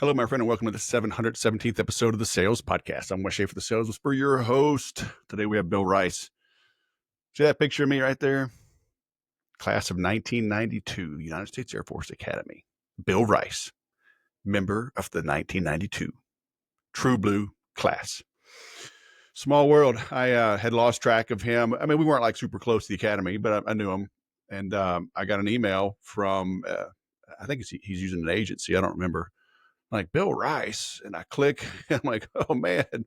Hello, my friend, and welcome to the 717th episode of the Sales Podcast. I'm Wes Schaefer, the Sales Whisperer, your host. Today we have Bill Rice. See that picture of me right there? Class of 1992, United States Air Force Academy. Bill Rice, member of the 1992 True Blue class. Small world. I had lost track of him. I mean, we weren't like super close to the academy, but I knew him. And I got an email from, I think he's using an agency. I don't remember. Like Bill Rice. And I click. I'm like, oh, man.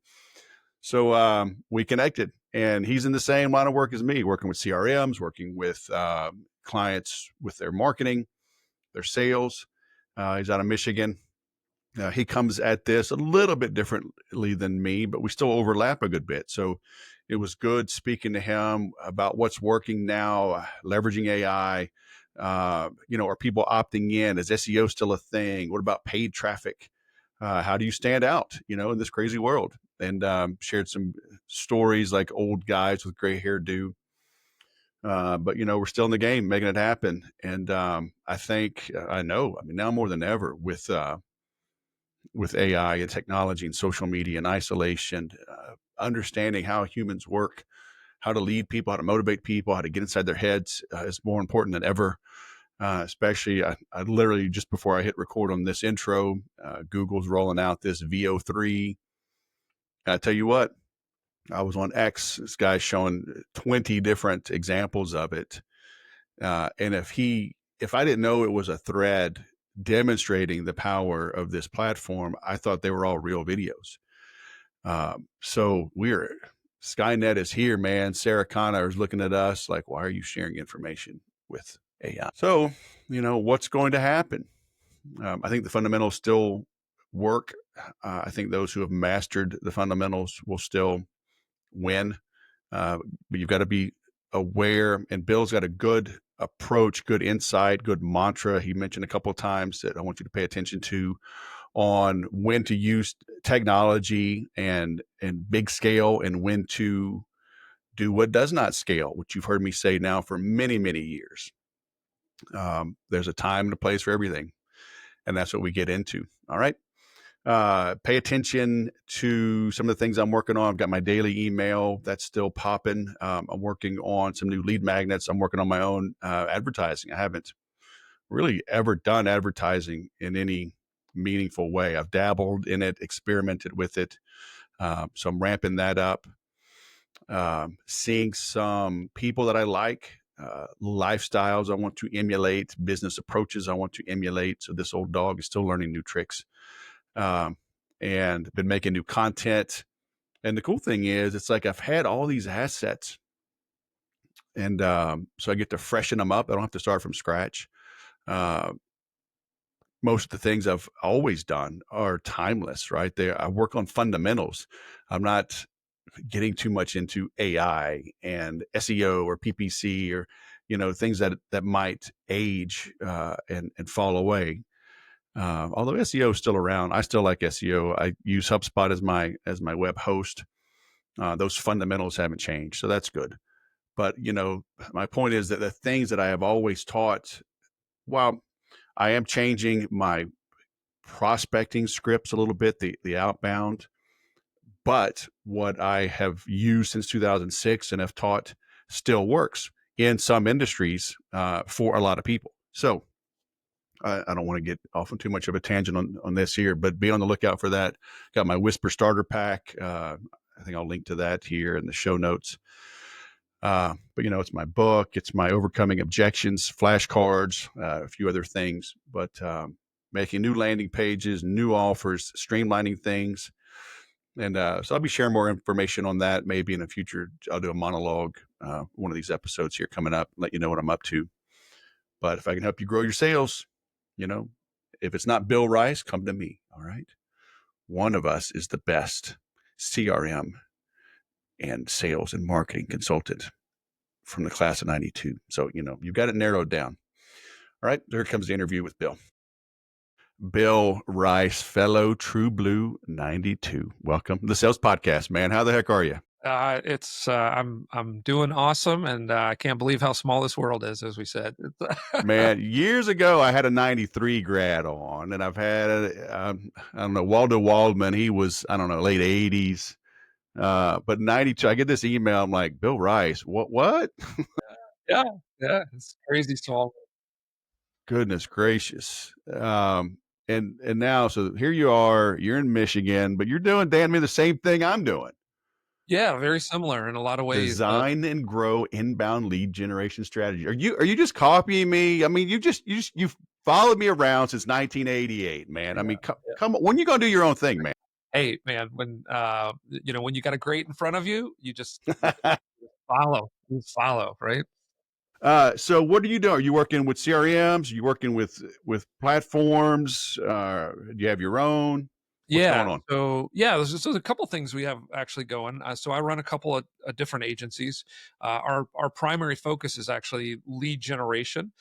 So we connected, and he's in the same line of work as me, working with CRMs, working with clients with their marketing, their sales. He's out of Michigan. He comes at this a little bit differently than me, but we still overlap a good bit. So it was good speaking to him about what's working now, leveraging AI. Are people opting in? Is SEO still a thing? What about paid traffic? How do you stand out, in this crazy world? And shared some stories like old guys with gray hair do. But we're still in the game, making it happen. And I think I mean, now more than ever with AI and technology and social media and isolation, understanding how humans work, how to lead people, how to motivate people, how to get inside their heads is more important than ever. Especially, I literally just before I hit record on this intro, Google's rolling out this VO3. I tell you what, I was on X. This guy's showing 20 different examples of it. And if I didn't know it was a thread demonstrating the power of this platform, I thought they were all real videos. So Skynet is here, man. Sarah Connor is looking at us like, why are you sharing information with AI? So, what's going to happen? I think the fundamentals still work. I think those who have mastered the fundamentals will still win. But you've got to be aware. And Bill's got a good approach, good insight, good mantra. He mentioned a couple of times that I want you to pay attention to on when to use technology and big scale and when to do what does not scale, which you've heard me say now for many, many years. There's a time and a place for everything. And that's what we get into. All right. Pay attention to some of the things I'm working on. I've got my daily email that's still popping. I'm working on some new lead magnets. I'm working on my own advertising. I haven't really ever done advertising in any meaningful way. I've dabbled in it, experimented with it. So I'm ramping that up. Seeing some people that I like, lifestyles I want to emulate, business approaches I want to emulate. So this old dog is still learning new tricks. And been making new content. And the cool thing is, it's like I've had all these assets, and so I get to freshen them up. I don't have to start from scratch. Most of the things I've always done are timeless, right? I work on fundamentals. I'm not getting too much into AI and SEO or PPC or things that might age and fall away. Although SEO is still around, I still like SEO. I use HubSpot as my web host. Those fundamentals haven't changed, so that's good. But my point is that the things that I have always taught, while I am changing my prospecting scripts a little bit, the outbound, but what I have used since 2006 and have taught still works in some industries for a lot of people. So I don't want to get off on too much of a tangent on this here, but be on the lookout for that. Got my Whisper Starter Pack. I think I'll link to that here in the show notes. But it's my book. It's my Overcoming Objections, flashcards, a few other things. But making new landing pages, new offers, streamlining things. And so I'll be sharing more information on that maybe in the future. I'll do a monologue, one of these episodes here coming up, let you know what I'm up to. But if I can help you grow your sales, if it's not Bill Rice, come to me. All right. One of us is the best CRM and sales and marketing consultant from the class of 92. So, you've got it narrowed down. All right. Here comes the interview with Bill. Bill Rice, fellow True Blue 92. Welcome to the Sales Podcast, man. How the heck are you? I'm doing awesome, and I can't believe how small this world is, as we said. Man, years ago, I had a 93 grad on, and I've had, I don't know, Waldo Waldman. He was, I don't know, late 80s. But 92, I get this email. I'm like, Bill Rice, what? Yeah, yeah, it's crazy small. Goodness gracious. And now, so here you are, you're in Michigan, but you're doing damn near the same thing I'm doing. Yeah, very similar in a lot of ways. Design and grow inbound lead generation strategy. Are you just copying me? I mean, you've followed me around since 1988, man. I Yeah, mean, yeah. come on, when you gonna do your own thing, man? Hey, man, when you got a great in front of you, you just follow, right? So what are you doing? Are you working with CRMs? Are you working with platforms? Do you have your own? What's Yeah. going on? So yeah, there's a couple things we have actually going. So I run a couple of different agencies. Our primary focus is actually lead generation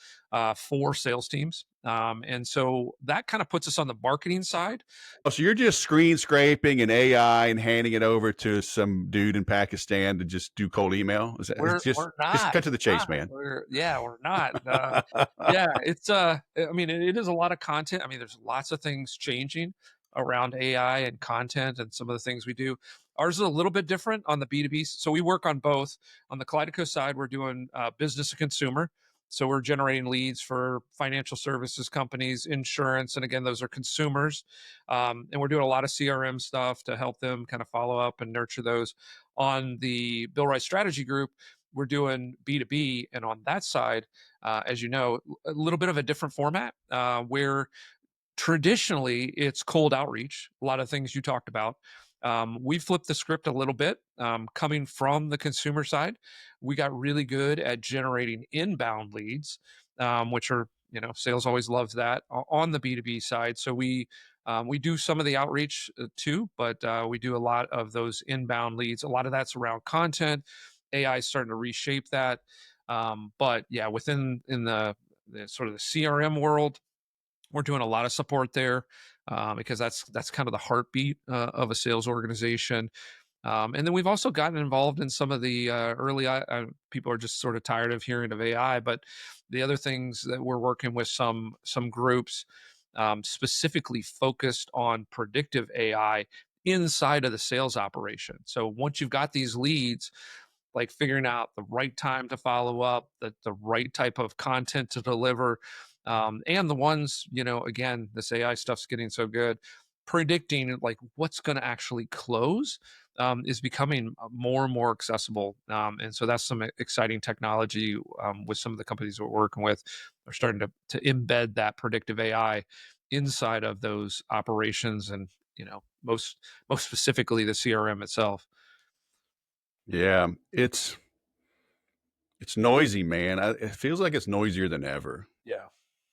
for sales teams, and so that kind of puts us on the marketing side. Oh, so you're just screen scraping and AI and handing it over to some dude in Pakistan to just do cold email? Is that, it's We're just not. cut to the We're chase, not. man. We're not. Yeah, it's I mean, it is a lot of content. I mean, there's lots of things changing around AI and content and some of the things we do. Ours is a little bit different on the B2B. So we work on both. On the Kaleido side, we're doing business to consumer. So we're generating leads for financial services companies, insurance, and again, those are consumers. And we're doing a lot of CRM stuff to help them kind of follow up and nurture those. On the Bill Rice Strategy Group, we're doing B2B. And on that side, as you know, a little bit of a different format where traditionally it's cold outreach, a lot of things you talked about. We flipped the script a little bit coming from the consumer side. We got really good at generating inbound leads, which are, sales always loves that on the B2B side. So we do some of the outreach too, but we do a lot of those inbound leads. A lot of that's around content. AI is starting to reshape that. But yeah, within in the sort of the CRM world, we're doing a lot of support there because that's kind of the heartbeat of a sales organization. And then we've also gotten involved in some of the early. People are just sort of tired of hearing of AI, but the other things that we're working with some groups specifically focused on predictive AI inside of the sales operation. So once you've got these leads, like figuring out the right time to follow up, the right type of content to deliver, and the ones, again, this AI stuff's getting so good. Predicting like what's going to actually close is becoming more and more accessible, and so that's some exciting technology with some of the companies we're working with. Are starting to embed that predictive AI inside of those operations, and most specifically the CRM itself. Yeah, it's noisy, man. It feels like it's noisier than ever. Yeah.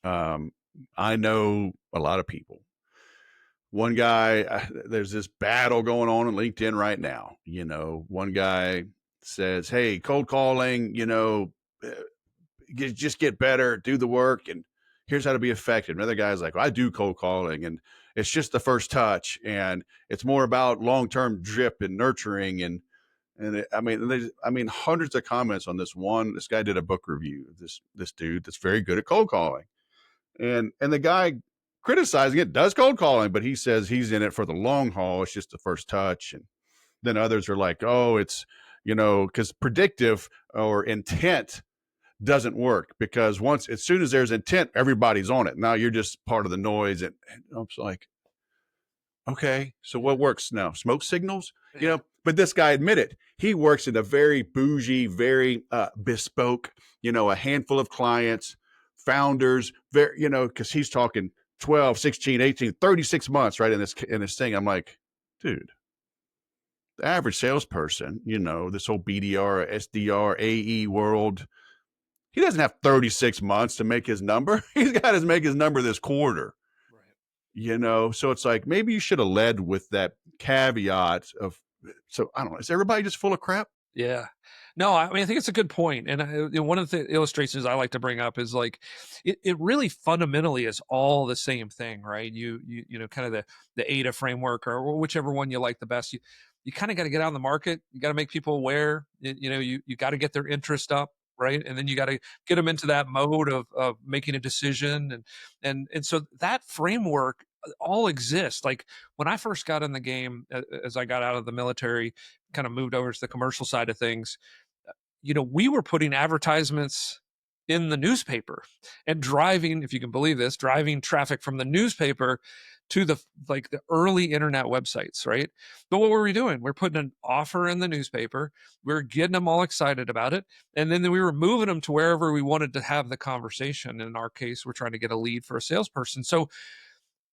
Um, I know a lot of people. One guy, there's this battle going on LinkedIn right now. One guy says, "Hey, cold calling, uh, just get better, do the work, and here's how to be effective." Another guy's like, well, "I do cold calling, and it's just the first touch, and it's more about long term drip and nurturing." I mean, hundreds of comments on this one. This guy did a book review. This dude that's very good at cold calling, and the guy criticizing it does cold calling, but he says he's in it for the long haul. It's just the first touch, and then others are like, "Oh, it's because predictive or intent doesn't work because as soon as there's intent, everybody's on it. Now you're just part of the noise." And I'm like, okay, so what works now? Smoke signals, Yeah. But this guy admitted he works in a very bougie, very bespoke, a handful of clients, founders, very, because he's talking 12, 16, 18, 36 months, right? In this thing. I'm like, dude, the average salesperson, this whole BDR, SDR, AE world, he doesn't have 36 months to make his number. He's got to make his number this quarter. Right. So it's like maybe you should have led with that caveat of, so I don't know, is everybody just full of crap? Yeah. No, I mean, I think it's a good point, and one of the illustrations I like to bring up is like, it really fundamentally is all the same thing, right? Kind of the ADA framework or whichever one you like the best. You kind of got to get out in the market. You got to make people aware. You got to get their interest up, right? And then you got to get them into that mode of making a decision, and so that framework all exists. Like when I first got in the game, as I got out of the military, kind of moved over to the commercial side of things, we were putting advertisements in the newspaper and driving, if you can believe this, driving traffic from the newspaper to the early internet websites, right? But what were we doing? We're putting an offer in the newspaper, we're getting them all excited about it, and then we were moving them to wherever we wanted to have the conversation. In our case, we're trying to get a lead for a salesperson. So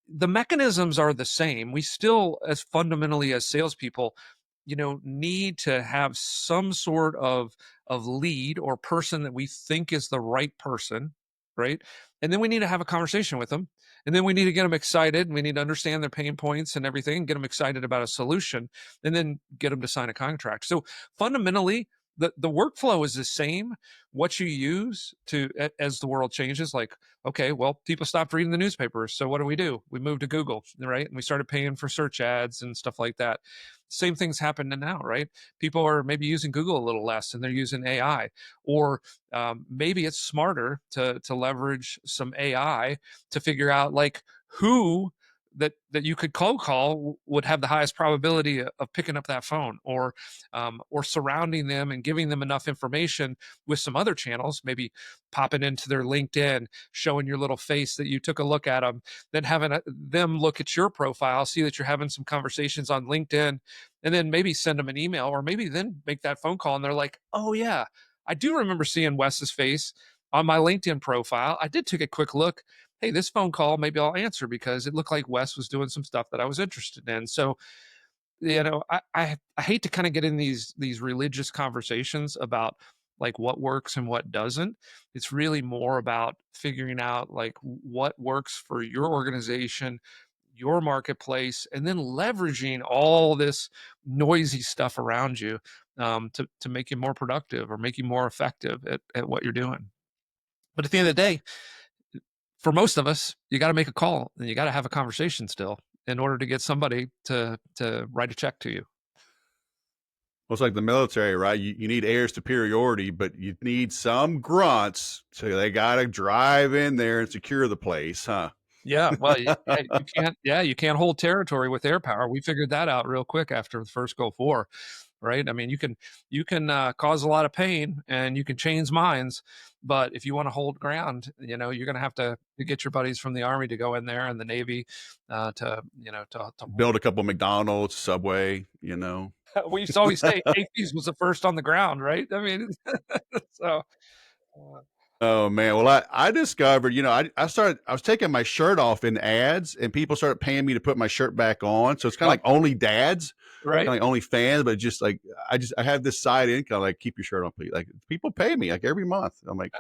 the mechanisms are the same. We still, as fundamentally as salespeople, need to have some sort of lead or person that we think is the right person, right? And then we need to have a conversation with them. And then we need to get them excited. And we need to understand their pain points and everything, and get them excited about a solution, and then get them to sign a contract. So fundamentally, the workflow is the same. What you use as the world changes, like, okay, well, people stopped reading the newspapers. So what do? We moved to Google, right? And we started paying for search ads and stuff like that. Same things happening now, right? People are maybe using Google a little less and they're using AI, or maybe it's smarter to leverage some AI to figure out like who that you could cold call would have the highest probability of picking up that phone, or surrounding them and giving them enough information with some other channels, maybe popping into their LinkedIn, showing your little face that you took a look at them, then having them look at your profile, see that you're having some conversations on LinkedIn, and then maybe send them an email, or maybe then make that phone call and they're like, oh yeah, I do remember seeing Wes's face on my LinkedIn profile. I did take a quick look. Hey, this phone call, maybe I'll answer because it looked like Wes was doing some stuff that I was interested in. So, I hate to kind of get in these religious conversations about like what works and what doesn't. It's really more about figuring out like what works for your organization, your marketplace, and then leveraging all this noisy stuff around you, to make you more productive or make you more effective at what you're doing. But at the end of the day, for most of us, you got to make a call and you got to have a conversation still in order to get somebody to write a check to you. Well, it's like the military, right? You need air superiority, but you need some grunts, so they got to drive in there and secure the place, huh? Yeah, well, yeah, you can't. Yeah, you can't hold territory with air power. We figured that out real quick after the first Gulf War, right? I mean, you can cause a lot of pain and you can change minds, but if you want to hold ground, you're going to have to get your buddies from the Army to go in there and the Navy, to Build a couple McDonald's, Subway. we used to always say APs was the first on the ground, right? I mean, so uh, Oh man. Well, I discovered, I was taking my shirt off in ads and people started paying me to put my shirt back on. So it's kind of like like only dads, right. kind of like only fans, but just like, I have this side income, like keep your shirt on, please. Like people pay me like every month. I'm like,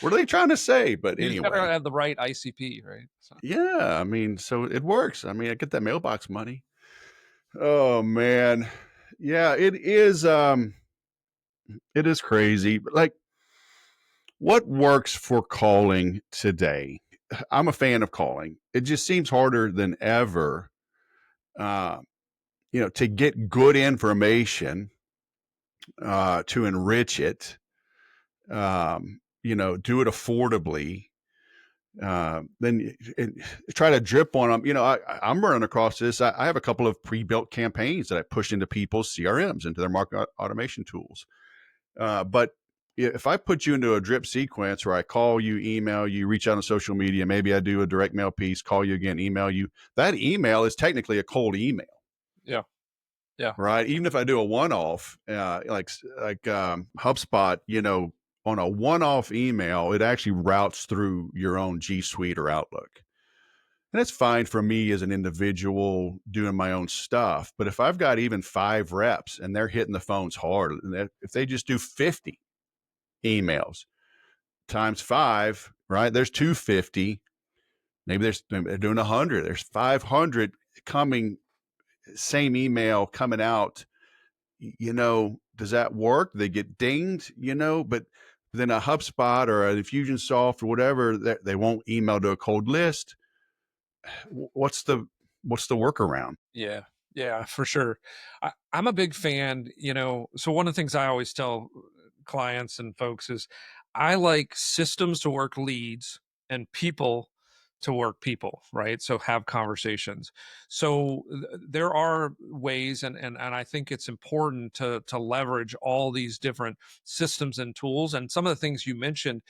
what are they trying to say? But You just gotta anyway, have the right ICP, right? So yeah, I mean, so it works. I mean, I get that mailbox money. Oh man. Yeah, it is crazy. But like, what works for calling today? I'm a fan of calling. It just seems harder than ever, uh, to get good information, to enrich it, do it affordably. Then try to drip on them. I'm running across this. I have a couple of pre-built campaigns that I push into people's CRMs, into their market automation tools. But if I put you into a drip sequence where I call you, email you, reach out on social media, maybe I do a direct mail piece, call you again, email you, that email is technically a cold email, yeah, yeah, right? Even if I do a one-off, like HubSpot, on a one-off email, it actually routes through your own G Suite or Outlook. And it's fine for me as an individual doing my own stuff. But if I've got even 5 reps and they're hitting the phones hard, and if they just do 50 emails times 5, right? There's 250. Maybe they're doing 100. There's 500 coming, same email coming out, does that work? They get dinged, but then a HubSpot or a Infusionsoft or whatever, they won't email to a cold list. What's the workaround? Yeah. Yeah, for sure. I'm a big fan, so one of the things I always tell clients and folks is I like systems to work leads and people to work people, right? So have conversations. So there are ways and I think it's important to leverage all these different systems and tools, and some of the things you mentioned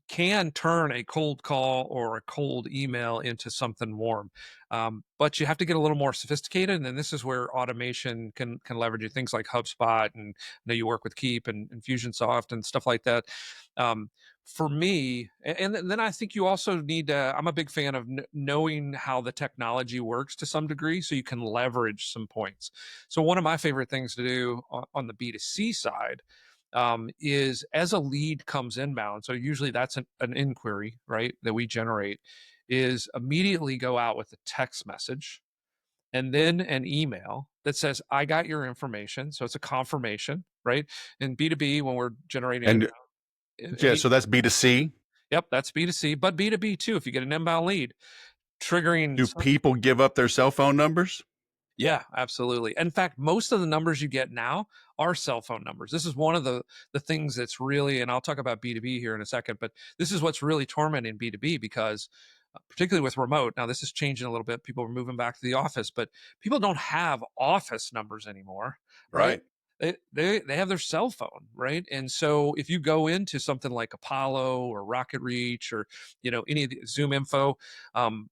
can turn a cold call or a cold email into something warm. But you have to get a little more sophisticated, and then this is where automation can leverage it. Things like HubSpot, and I know you work with Keep and Infusionsoft and stuff like that. Um, for me, and then I think you also need to. I'm a big fan of knowing how the technology works to some degree, so you can leverage some points. So one of my favorite things to do on the B2C side is as a lead comes inbound. So usually that's an inquiry, right, that we generate, is immediately go out with a text message and then an email that says, I got your information. So it's a confirmation, right? In B2B, when we're generating And yeah, any, so that's B2C. yep, that's B2C, but B2B too, if you get an inbound lead, triggering. Do people give up their cell phone numbers? Yeah, absolutely. In fact, most of the numbers you get now are cell phone numbers. This is one of the things that's really, and I'll talk about B2B here in a second, but this is what's really tormenting B2B because particularly with remote, now this is changing a little bit. People are moving back to the office, but people don't have office numbers anymore, right? Right. They have their cell phone, right? And so if you go into something like Apollo or Rocket Reach or any of the Zoom Info, um,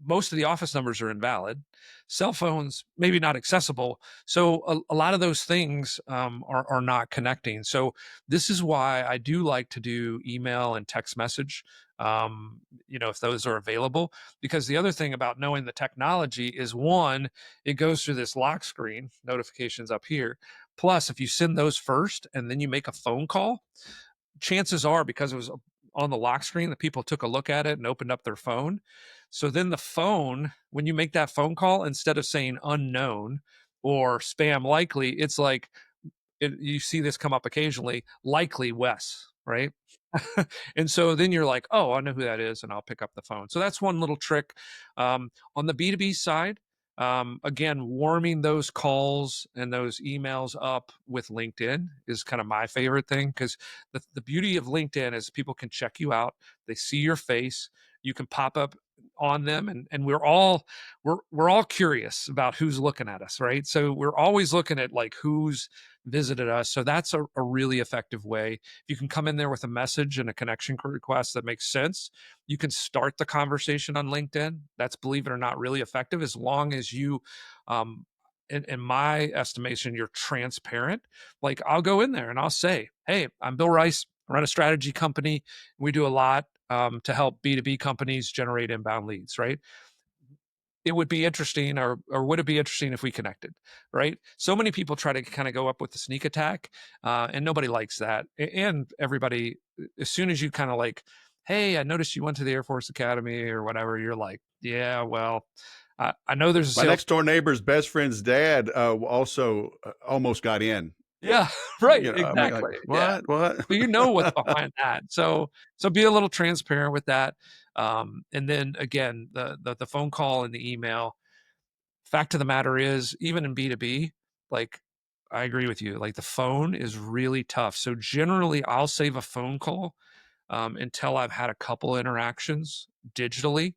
most of the office numbers are invalid. Cell phones maybe not accessible. So a lot of those things are not connecting. So this is why I do like to do email and text message. If those are available, because the other thing about knowing the technology is, one, it goes through this lock screen notifications up here. Plus, if you send those first and then you make a phone call, chances are, because it was on the lock screen, that people took a look at it and opened up their phone. So then the phone, when you make that phone call, instead of saying unknown or spam likely, it's like you see this come up occasionally, likely Wes, right? And so then you're like, oh, I know who that is, and I'll pick up the phone. So that's one little trick. On the B2B side, again, warming those calls and those emails up with LinkedIn is kind of my favorite thing, because the beauty of LinkedIn is people can check you out. They see your face. You can pop up on them, and we're all curious about who's looking at us, right? So we're always looking at like who's visited us. So that's a really effective way. If you can come in there with a message and a connection request that makes sense, you can start the conversation on LinkedIn. That's, believe it or not, really effective, as long as you, in my estimation, you're transparent. Like, I'll go in there and I'll say, hey, I'm Bill Rice. I run a strategy company. We do a lot to help B2B companies generate inbound leads, right? It would be interesting, or would it be interesting if we connected, right? So many people try to kind of go up with the sneak attack, and nobody likes that. And everybody, as soon as you kind of like, hey, I noticed you went to the Air Force Academy or whatever, you're like, yeah, well, I know there's a My sales. next door neighbor's best friend's dad also almost got in. Yeah, right, I mean, like, exactly, yeah. what? What? So you know what's behind that. So be a little transparent with that. And then again, the phone call and the email. Fact of the matter is, even in B2B, like, I agree with you. Like, the phone is really tough. So generally, I'll save a phone call until I've had a couple interactions digitally,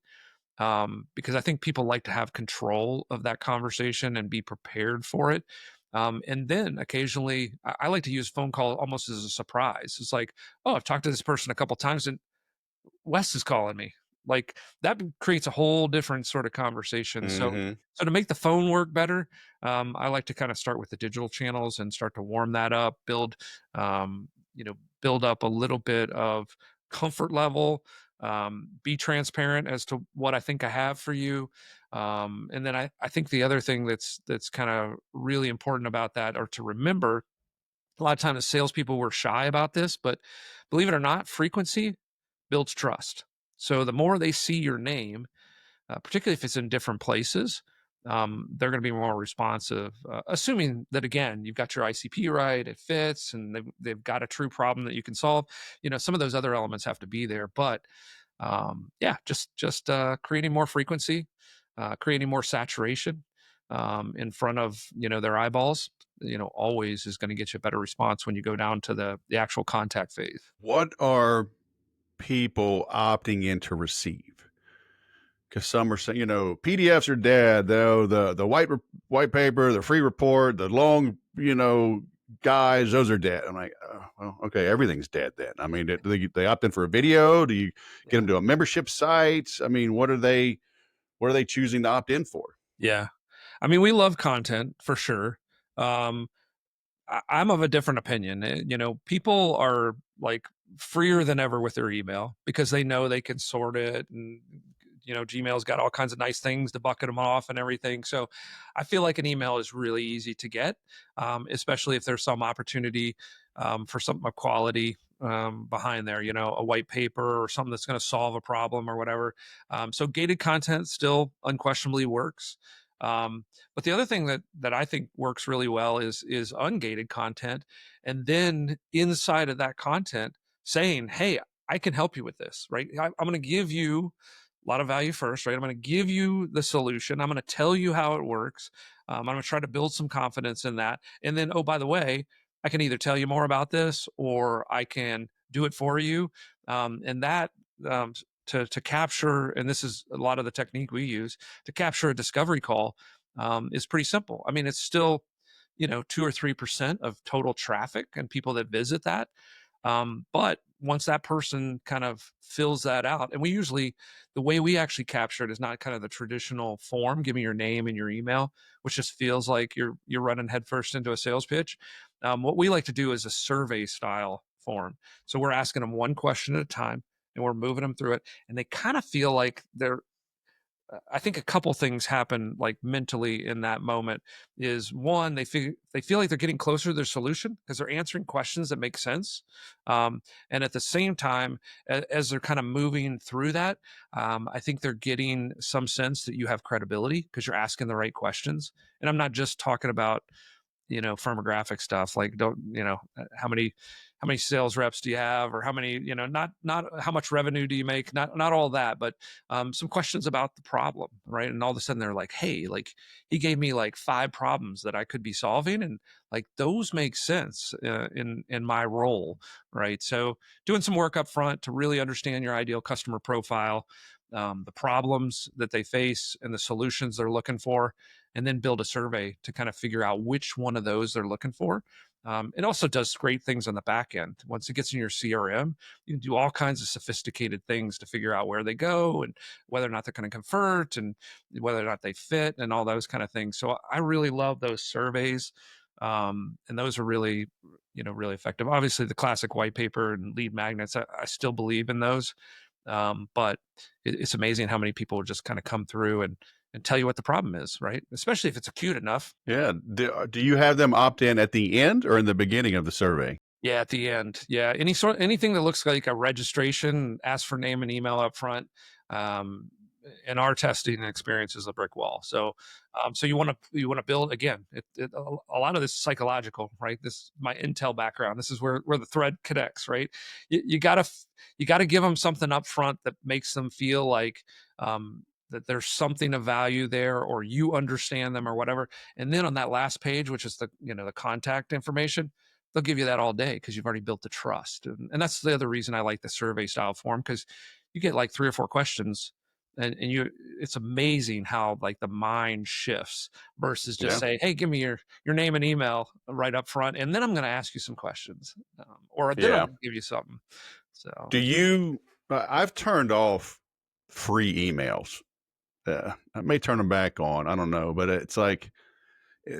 because I think people like to have control of that conversation and be prepared for it. And then occasionally, I like to use phone call almost as a surprise. It's like, oh, I've talked to this person a couple times, and Wes is calling me. Like, that creates a whole different sort of conversation. So Mhm. so to make the phone work better, I like to kind of start with the digital channels and start to warm that up, build up a little bit of comfort level, be transparent as to what I think I have for you. And then I think the other thing that's kind of really important about that, or to remember, a lot of times salespeople were shy about this, but believe it or not, frequency builds trust. So the more they see your name, particularly if it's in different places, they're going to be more responsive, assuming that again you've got your ICP right, it fits, and they've got a true problem that you can solve. Some of those other elements have to be there, but yeah, just creating more frequency, creating more saturation in front of their eyeballs. Always is going to get you a better response when you go down to the actual contact phase. What are people opting in to receive? Because some are saying, PDFs are dead. Though the white paper, the free report, the long, guys, those are dead. I'm like, oh, well, okay, everything's dead then. I mean, do they opt in for a video? Do you get them Yeah. to a membership site? I mean, what are they choosing to opt in for? Yeah. I mean, we love content for sure. Um, I'm of a different opinion. People are like freer than ever with their email because they know they can sort it, and Gmail's got all kinds of nice things to bucket them off and everything. So I feel like an email is really easy to get, especially if there's some opportunity for something of quality behind there. A white paper or something that's going to solve a problem or whatever. So gated content still unquestionably works. But the other thing that I think works really well is ungated content, and then inside of that content saying, "Hey, I can help you with this." Right? I'm going to give you a lot of value first, right? I'm going to give you the solution. I'm going to tell you how it works. I'm going to try to build some confidence in that, and then, oh, by the way, I can either tell you more about this or I can do it for you, and that. To capture, and this is a lot of the technique we use to capture a discovery call, is pretty simple. I mean, it's still, 2 or 3% of total traffic and people that visit that. But once that person kind of fills that out, and the way we actually capture it is not kind of the traditional form, give me your name and your email, which just feels like you're running headfirst into a sales pitch. What we like to do is a survey style form. So we're asking them one question at a time and we're moving them through it. And they kind of feel like I think a couple things happen like mentally in that moment. Is one, they feel like they're getting closer to their solution because they're answering questions that make sense, and at the same time, as they're kind of moving through that, I think they're getting some sense that you have credibility because you're asking the right questions. And I'm not just talking about firmographic stuff like don't how many sales reps do you have, or how many, not how much revenue do you make, not all that, but some questions about the problem, right? And all of a sudden they're like, hey, like he gave me like 5 problems that I could be solving, and like those make sense in my role, right? So doing some work up front to really understand your ideal customer profile, the problems that they face and the solutions they're looking for, and then build a survey to kind of figure out which one of those they're looking for. It also does great things on the back end. Once it gets in your CRM, you can do all kinds of sophisticated things to figure out where they go and whether or not they're going to convert and whether or not they fit and all those kind of things. So I really love those surveys. And those are really, really effective. Obviously, the classic white paper and lead magnets, I still believe in those. But it's amazing how many people just kind of come through and tell you what the problem is, right? Especially if it's acute enough. Yeah. Do you have them opt in at the end or in the beginning of the survey? Yeah, at the end. Yeah, anything that looks like a registration, ask for name and email up front. Um, and our testing experience is a brick wall. So you want to build again. A lot of this is psychological, right? This is my Intel background. This is where the thread connects, right? You gotta give them something up front that makes them feel like that there's something of value there, or you understand them, or whatever. And then on that last page, which is the contact information, they'll give you that all day because you've already built the trust. And that's the other reason I like the survey style form, because you get like 3 or 4 questions, and it's amazing how like the mind shifts versus just Yeah. say, hey, give me your name and email right up front, and then I'm going to ask you some questions, or then I'm Yeah. going to give you something. So Do you, I've turned off free emails. I may turn them back on. I don't know, but it's like,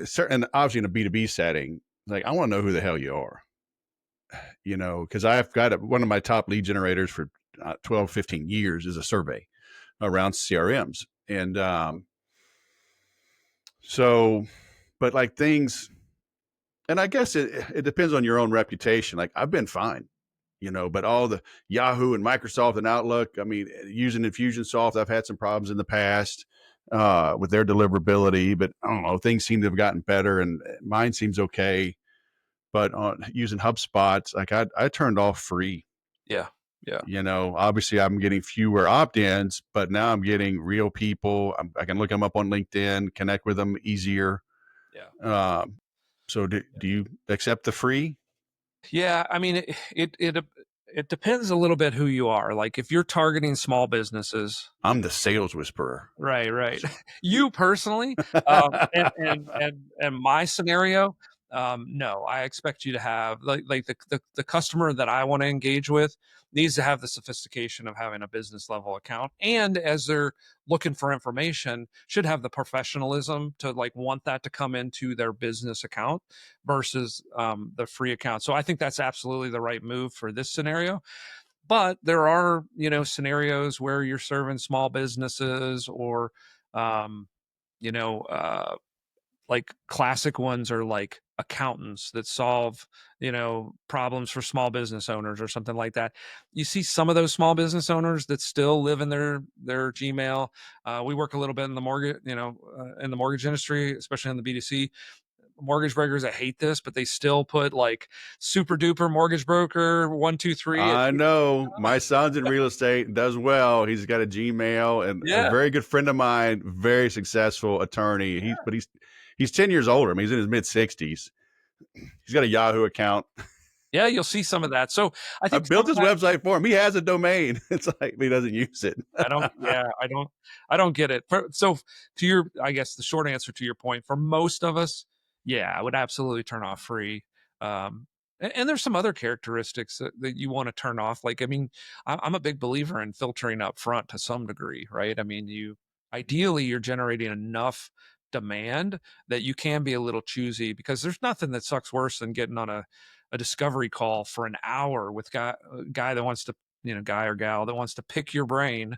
certain, obviously in a B2B setting, like I want to know who the hell you are, because I've got one of my top lead generators for 12, 15 years is a survey around CRMs. And so, but like things, and I guess it depends on your own reputation. Like I've been fine, but all the Yahoo and Microsoft and Outlook, I mean, using Infusionsoft, I've had some problems in the past. with their deliverability. But I don't know, things seem to have gotten better, and mine seems okay. But on using HubSpot, like I turned off free. Yeah. Yeah. Obviously I'm getting fewer opt-ins, but now I'm getting real people. I can look them up on LinkedIn, connect with them easier. Yeah. Um, so do you accept the free? Yeah, I mean, it depends a little bit who you are. Like if you're targeting small businesses, I'm the sales whisperer. right, right. So You personally, and my scenario, no, I expect you to have like the customer that I want to engage with needs to have the sophistication of having a business level account, and as they're looking for information, should have the professionalism to like want that to come into their business account versus the free account. So I think that's absolutely the right move for this scenario. But there are, scenarios where you're serving small businesses or, um, you know, uh, like classic ones are like accountants that solve, problems for small business owners or something like that. You see some of those small business owners that still live in their Gmail. We work a little bit in the mortgage, in the mortgage industry, especially in the B2C mortgage brokers that hate this, but they still put like super duper mortgage broker 123 at I know my son's in real estate and does well. He's got a Gmail, and a yeah. very good friend of mine, very successful attorney. He's 10 years older. I mean, he's in his mid 60s. He's got a Yahoo account. Yeah, you'll see some of that. So I I think some built of his that website for him. He has a domain. It's like he doesn't use it. I don't yeah, I don't get it. So to your I guess the short answer to your point, for most of us, yeah, I would absolutely turn off free. And there's some other characteristics that you want to turn off. Like, I mean, I'm a big believer in filtering up front to some degree, right? I mean, ideally you're generating enough demand that you can be a little choosy because there's nothing that sucks worse than getting on a discovery call for an hour with a guy that wants to guy or gal that wants to pick your brain,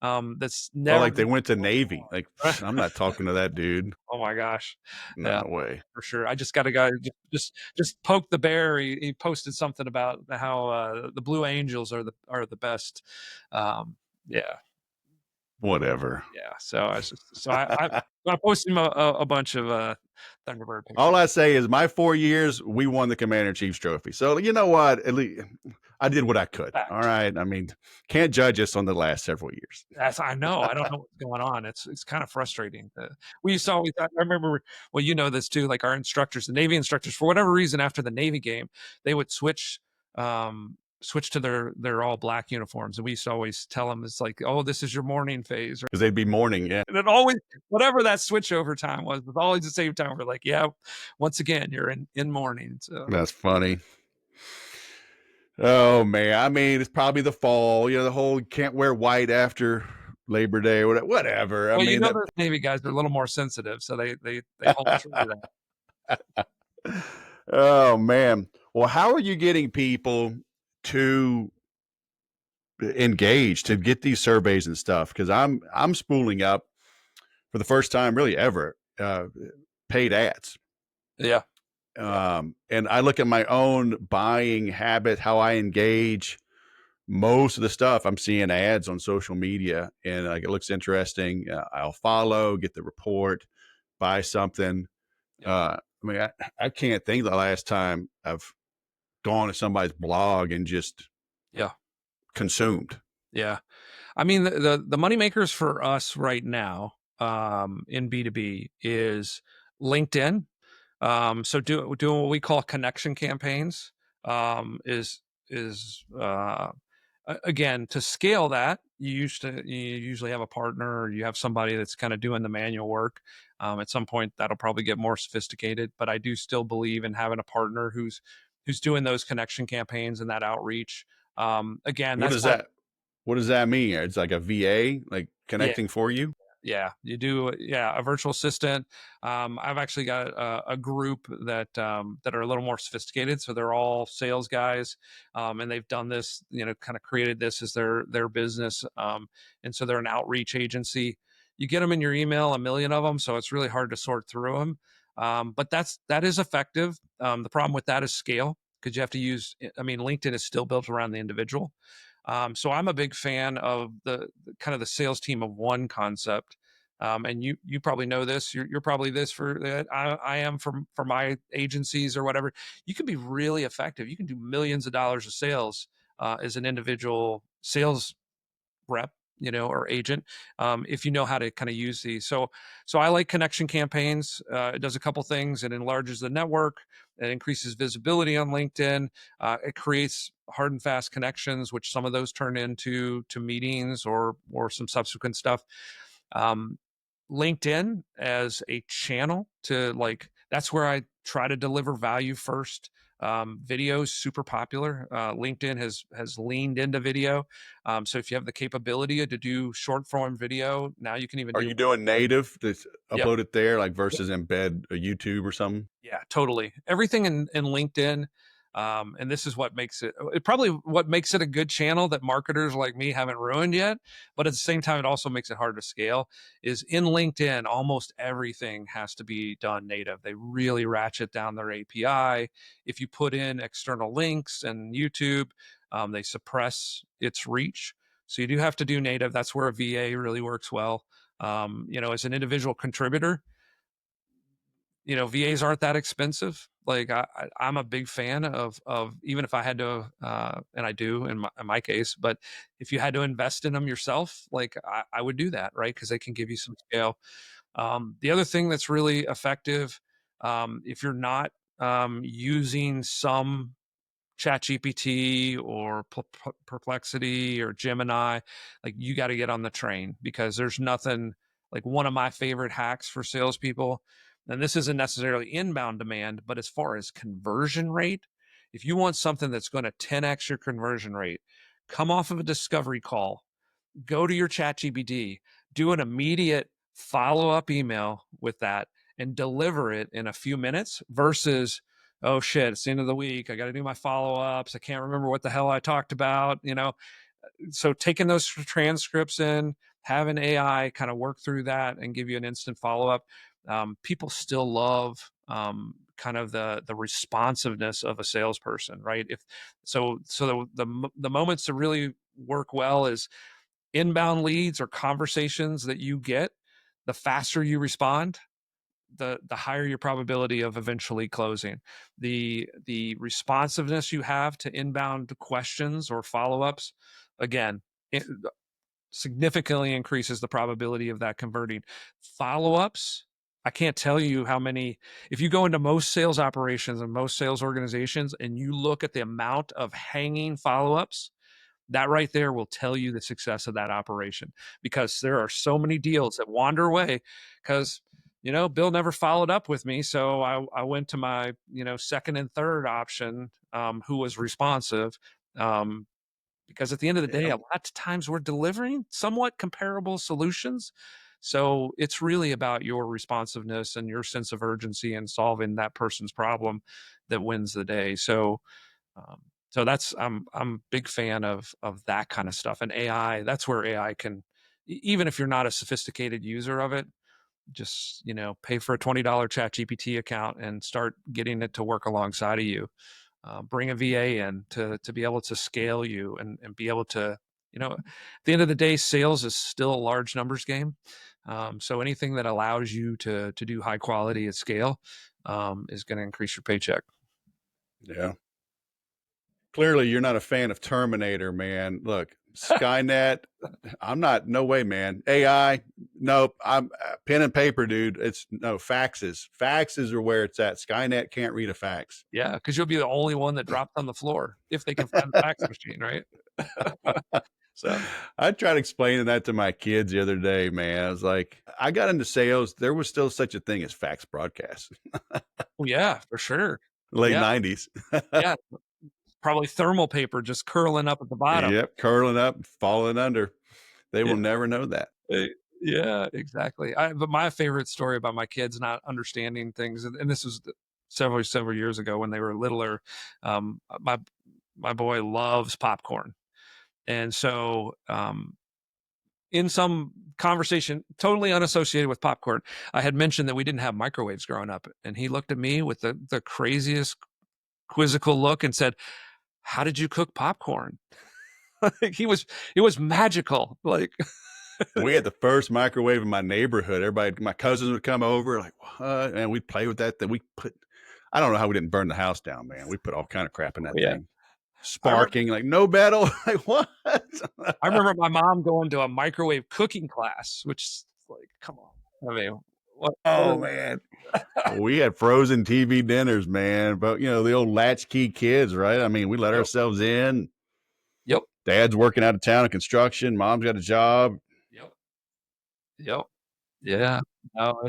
that's Well, never like they went to Navy. Like, I'm not talking to that dude. oh my gosh. Yeah, No way. for sure. I just got a guy just poked the bear. He posted something about how, the Blue Angels are the best. Yeah, Whatever. yeah. So I posted him a bunch of, Thunderbird All pictures. I say is my 4 years, we won the Commander in Chief's trophy. So you know what? At least I did what I could. All Facts. right. I mean, can't judge us on the last several years. I know. I don't know what's going on. It's kind of frustrating. We used to always. I remember. Well, you know this too. Like our instructors, the Navy instructors, for whatever reason, after the Navy game, they would switch to their all black uniforms, and we used to always tell them it's like, oh, this is your morning phase, Because they'd be mourning. Yeah. and it always whatever that switch over time was always the same time. We're like, yeah, once again, you're in mourning. So, That's funny. Oh man. I mean, it's probably the fall. The whole can't wear white after Labor Day or whatever. I well, mean, that those Navy guys are a little more sensitive, so they hold true to that. oh man. Well, how are you getting people to engage to get these surveys and stuff? Because I'm spooling up for the first time really ever paid ads. Yeah, yeah, And I look at my own buying habit, how I engage. Most of the stuff I'm seeing ads on social media, and like it looks interesting. I'll follow, get the report, buy something. yeah, I mean, I can't think the last time I've gone to somebody's blog and just yeah, consumed. yeah. I mean, the money makers for us right now, in B2B is LinkedIn. So doing what we call connection campaigns, is again, to scale that, you usually have a partner or you have somebody that's kind of doing the manual work. At some point, that'll probably get more sophisticated, but I do still believe in having a partner who's doing those connection campaigns and that outreach. Again, What that's does why. that what does that mean? It's like a VA, like Yeah. connecting for you? Yeah, you do. Yeah, a virtual assistant. I've actually got a group that are a little more sophisticated. So they're all sales guys, and they've done this. Kind of created this as their business, and so they're an outreach agency. You get them in your email, a million of them, so it's really hard to sort through them. But that is effective. The problem with that is scale because you have to use. I mean, LinkedIn is still built around the individual. So I'm a big fan of the kind of the sales team of one concept. and you probably know this. You're probably this for that. I am for my agencies or whatever. You can be really effective. You can do millions of dollars of sales as an individual sales rep, or agent, if you know how to kind of use these. So I like connection campaigns. It does a couple things. It enlarges the network. It increases visibility on LinkedIn. It creates hard and fast connections, which some of those turn into meetings or some subsequent stuff. Um, LinkedIn as a channel to that's where I try to deliver value first. Video is super popular. LinkedIn has leaned into video. So if you have the capability to do short form video, now you can even Are do. you doing native to Yep. upload it there, like versus embed a YouTube or something? Yeah, totally. Everything in LinkedIn, and this is what makes it probably what makes it a good channel that marketers like me haven't ruined yet. But at the same time, it also makes it hard to scale. Is in LinkedIn, almost everything has to be done native. They really ratchet down their API. If you put in external links and YouTube, they suppress its reach. So you do have to do native. That's where a VA really works well. As an individual contributor, VAs aren't that expensive. Like I'm a big fan of even if I had to, and I do in my case, but if you had to invest in them yourself, like I would do that, right? Because they can give you some scale. The other thing that's really effective, if you're not using some ChatGPT or Perplexity or Gemini, like you got to get on the train because there's nothing like one of my favorite hacks for salespeople. And this isn't necessarily inbound demand, but as far as conversion rate, if you want something that's going to 10x your conversion rate, come off of a discovery call, go to your ChatGPT, do an immediate follow up email with that, and deliver it in a few minutes versus, oh shit, it's the end of the week. I got to do my follow ups. I can't remember what the hell I talked about. So taking those transcripts in, having AI kind of work through that and give you an instant follow up. People still love kind of the responsiveness of a salesperson, right? If so, the moments to really work well is inbound leads or conversations that you get. The faster you respond, the higher your probability of eventually closing. The responsiveness you have to inbound questions or follow-ups, again, it significantly increases the probability of that converting. Follow-ups, I can't tell you how many. If you go into most sales operations and most sales organizations and you look at the amount of hanging follow-ups, that right there will tell you the success of that operation because there are so many deals that wander away because Bill never followed up with me, so I went to my second and third option, who was responsive, um, because at the end of the day Yeah. a lot of times we're delivering somewhat comparable solutions. So it's really about your responsiveness and your sense of urgency in solving that person's problem that wins the day. um, so that's I'm a big fan of that kind of stuff. And AI, that's where AI can, even if you're not a sophisticated user of it, just pay for a $20 chat GPT account and start getting it to work alongside of you. Bring a VA in to be able to scale you and be able to, at the end of the day, sales is still a large numbers game. So anything that allows you to do high quality at scale is going to increase your paycheck. Yeah. Clearly, you're not a fan of Terminator, man. Look, Skynet, I'm not. No way, man. AI, nope. I'm pen and paper, dude. It's no faxes. Faxes are where it's at. Skynet can't read a fax. Yeah, because you'll be the only one that dropped on the floor if they can find the fax machine, right? So, I tried explaining that to my kids the other day, man. I was like, I got into sales. There was still such a thing as fax broadcasts, oh yeah, for sure. late Yeah, 90s. yeah, probably thermal paper just curling up at the bottom. Yep, curling up, falling under. They Yeah, will never know that. eh, yeah, exactly. But my favorite story about my kids not understanding things, and this was several years ago when they were littler. My boy loves popcorn, and so in some conversation totally unassociated with popcorn, I had mentioned that we didn't have microwaves growing up, and he looked at me with the craziest quizzical look and said, "How did you cook popcorn?" Like it was magical. Like We had the first microwave in my neighborhood. Everybody, my cousins would come over, like, "What?" And we'd play with that. Then we put, I don't know how we didn't burn the house down, man. We put all kind of crap in Oh, that yeah. thing. I remember Sparking, like, no metal. Like, what? I remember my mom going to a microwave cooking class, which is like, come on. I mean, what are Oh, we man. We had frozen TV dinners, man. But, the old latchkey kids, right? I mean, we let Yep, ourselves in. yep, Dad's working out of town in construction. Mom's got a job. yep, yep. Yeah. No,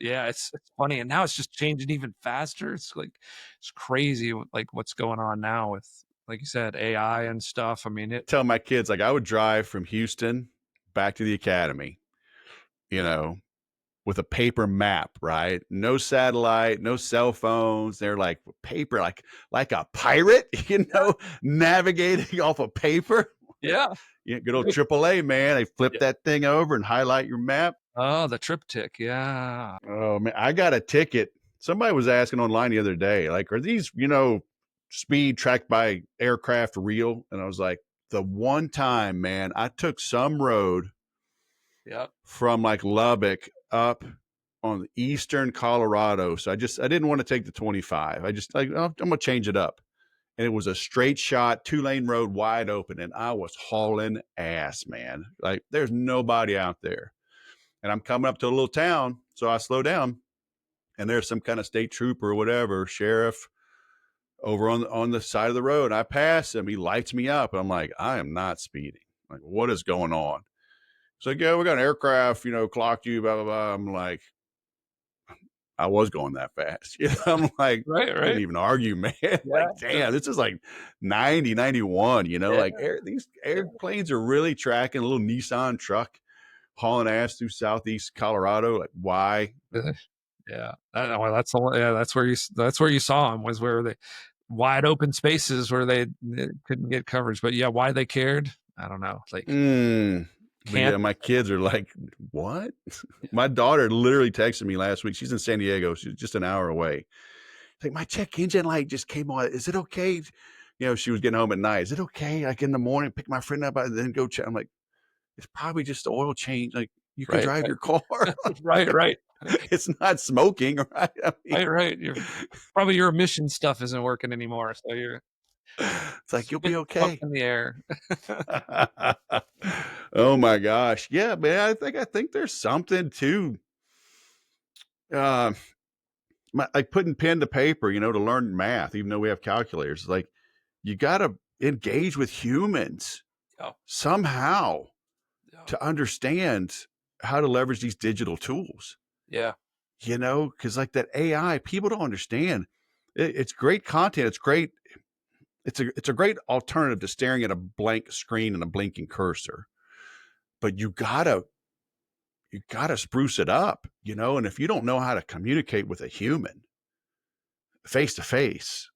yeah, it's funny, and now it's just changing even faster. It's like it's crazy like what's going on now with, like you said, AI and stuff. I mean, it Tell my kids, like, I would drive from Houston back to the academy, you yeah, know, with a paper map, right? No satellite, no cell phones. They're like paper, like a pirate, yeah, navigating off of paper. yeah, Yeah, good old right. AAA, man. They flip Yeah. that thing over and highlight your map. Oh, the triptych, yeah. Oh man, I got a ticket. Somebody was asking online the other day, like, are these, speed tracked by aircraft real? And I was like, the one time, man, I took some road Yep, from like Lubbock up on eastern Colorado. So I didn't want to take the 25. I just like, oh, I'm gonna change it up. And it was a straight shot, 2-lane road wide open. And I was hauling ass, man. Like there's nobody out there. And I'm coming up to a little town. So I slow down and there's some kind of state trooper or whatever, sheriff over on the side of the road. I pass him, he lights me up. I'm like, I am not speeding. Like, what is going on? It's like, yeah, we got an aircraft, clocked you, blah, blah, blah. I'm like, I was going that fast. I'm like, right, couldn't right. even argue, man. Yeah, Like, damn, this is like 90, 91, yeah, like these yeah. airplanes are really tracking a little Nissan truck hauling ass through Southeast Colorado. Like, why? Yeah. Yeah. Well, that's where that's where you saw them, was where the wide open spaces where they couldn't get coverage. But yeah, why they cared, I don't know. Like, But can't yeah, my kids are like, what? My daughter literally texted me last week. She's in San Diego. She's just an hour away. Like, my check engine light just came on. Is it okay? She was getting home at night. Is it okay? Like in the morning, pick my friend up and then go check. I'm like, it's probably just the oil change. Like, you can right, drive right, your car. right, right, It's not smoking, right? I mean, right, right. Probably your emission stuff isn't working anymore, so you're it's like, you'll spitting be smoke okay. in the air. Oh my gosh. Yeah, man. I think there's something to uh like putting pen to paper, to learn math, even though we have calculators. Like you gotta engage with humans Yeah, somehow yeah, to understand how to leverage these digital tools, yeah, because like that AI, people don't understand. It's great content. It's great. It's a great alternative to staring at a blank screen and a blinking cursor. But you gotta spruce it up, and if you don't know how to communicate with a human face to face,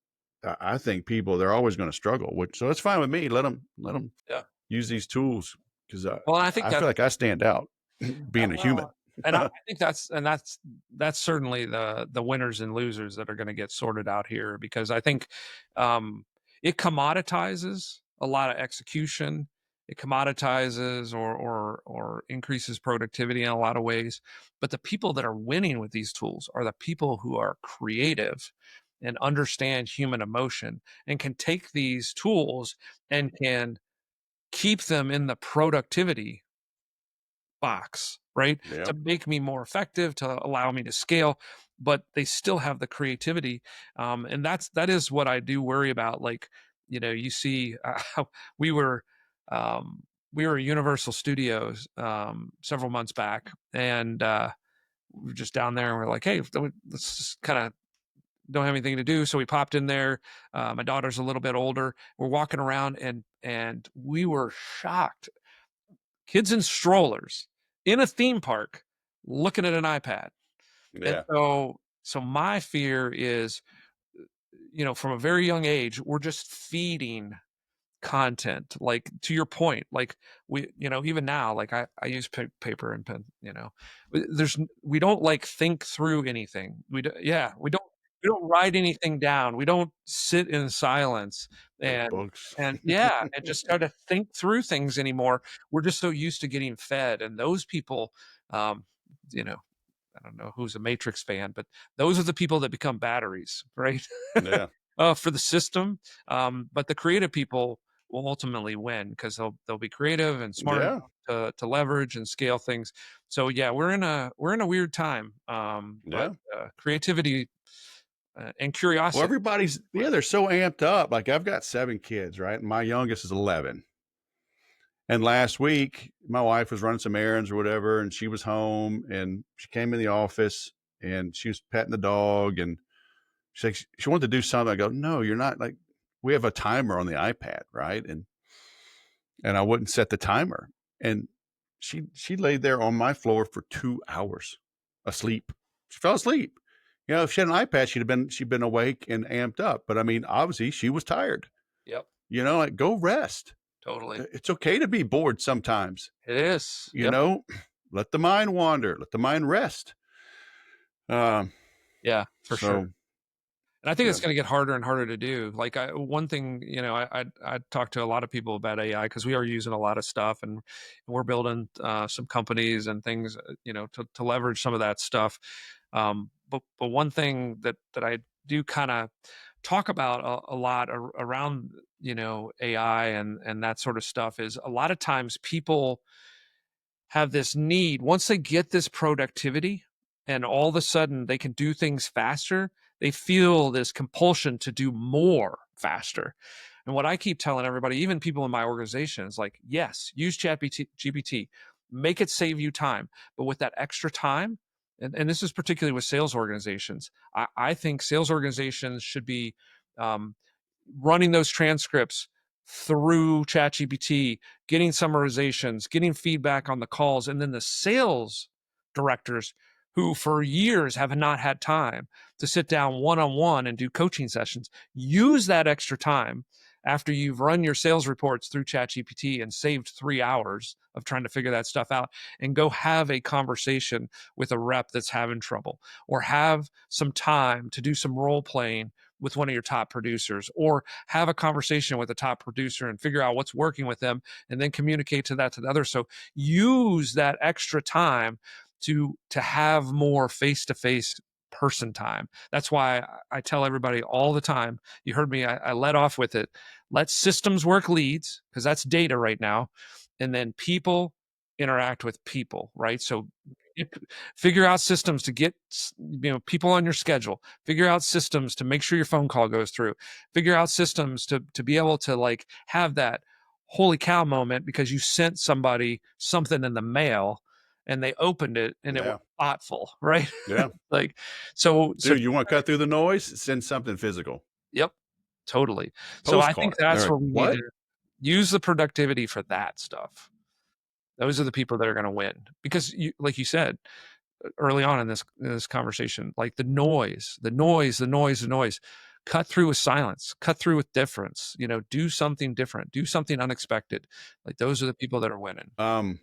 I think they're always going to struggle. So it's fine with me. Let them yeah. use these tools because Well, I think I feel that's like I stand out being a human. well, and I think that's certainly the winners and losers that are gonna get sorted out here, because I think, um, it commoditizes a lot of execution. It commoditizes or increases productivity in a lot of ways, but the people that are winning with these tools are the people who are creative and understand human emotion and can take these tools and can keep them in the productivity box, right? Yeah. To make me more effective, to allow me to scale, but they still have the creativity. And that is what I do worry about. Like, you see, we were um, we were at Universal Studios several months back, and we were just down there, and we're like, hey, let's just kind of don't have anything to do, so we popped in there. My daughter's a little bit older. We're walking around, and we were shocked, kids in strollers in a theme park looking at an iPad. And Yeah. so my fear is, from a very young age, we're just feeding content. Like, to your point, like, even now, like, I use paper and pen, we don't like think through anything. Yeah, we don't write anything down. We don't sit in silence. and QuickBooks. yeah, and just start to think through things anymore. We're just so used to getting fed, and those people, um, you know, I don't know who's a Matrix fan, but those are the people that become batteries, right? Yeah. For the system. But the creative people will ultimately win because they'll be creative and smart enough Yeah. to leverage and scale things. So yeah, we're in a weird time. But Yeah. creativity and Well, curiosity. everybody's yeah, they're so amped up. Like I've got 7 kids, right? My youngest is 11. And last week, my wife was running some errands or whatever, and she was home and she came in the office and she was petting the dog and she wanted to do something. I go, no, you're not like we have a timer on the iPad, right? And I wouldn't set the timer. And she laid there on my floor for 2 hours asleep. She fell asleep. You know, if she had an iPad, she'd been awake and amped up. But I mean, obviously she was tired. Yep, You know, like go rest. totally. It's okay to be bored sometimes. It is. You Yep. know, let the mind wander, let the mind rest. Um, Yeah, for sure. so And I think yeah, it's gonna get harder and harder to do. Like, one thing, I talk to a lot of people about AI because we are using a lot of stuff, and we're building, some companies and things, to leverage some of that stuff. But one thing that I do kinda talk about a lot around, AI and that sort of stuff is a lot of times people have this need once they get this productivity and all of a sudden they can do things faster, they feel this compulsion to do more faster. And what I keep telling everybody, even people in my organization, is like, yes, use GPT, make it save you time. But with that extra time, and this is particularly with sales organizations, I think sales organizations should be um, running those transcripts through ChatGPT, getting summarizations, getting feedback on the calls, and then the sales directors who for years have not had time to sit down one on one and do coaching sessions, use that extra time after you've run your sales reports through ChatGPT and saved 3 hours of trying to figure that stuff out, and go have a conversation with a rep that's having trouble, or have some time to do some role playing with one of your top producers, or have a conversation with a top producer and figure out what's working with them, and then communicate to that to the other. So use that extra time to have more face-to-face person time. That's why I tell everybody all the time. You heard me, I led off with it. Let systems work leads, because that's data right now, and then people interact with people, right? So figure out systems to get people on your schedule, figure out systems to make sure your phone call goes through, figure out systems to be able to like have that holy cow moment because you sent somebody something in the mail and they opened it and it was yeah, thoughtful, right? yeah. Like, so Dude, you want to cut through the noise? Send something physical. yep, totally. So I think Postcard. They're that's like, where we need what? to use the productivity for that stuff. Those are the people that are going to win because you, like you said early on in this conversation, like the noise, cut through with silence, cut through with difference, do something different, do something unexpected. Like those are the people that are winning. Um,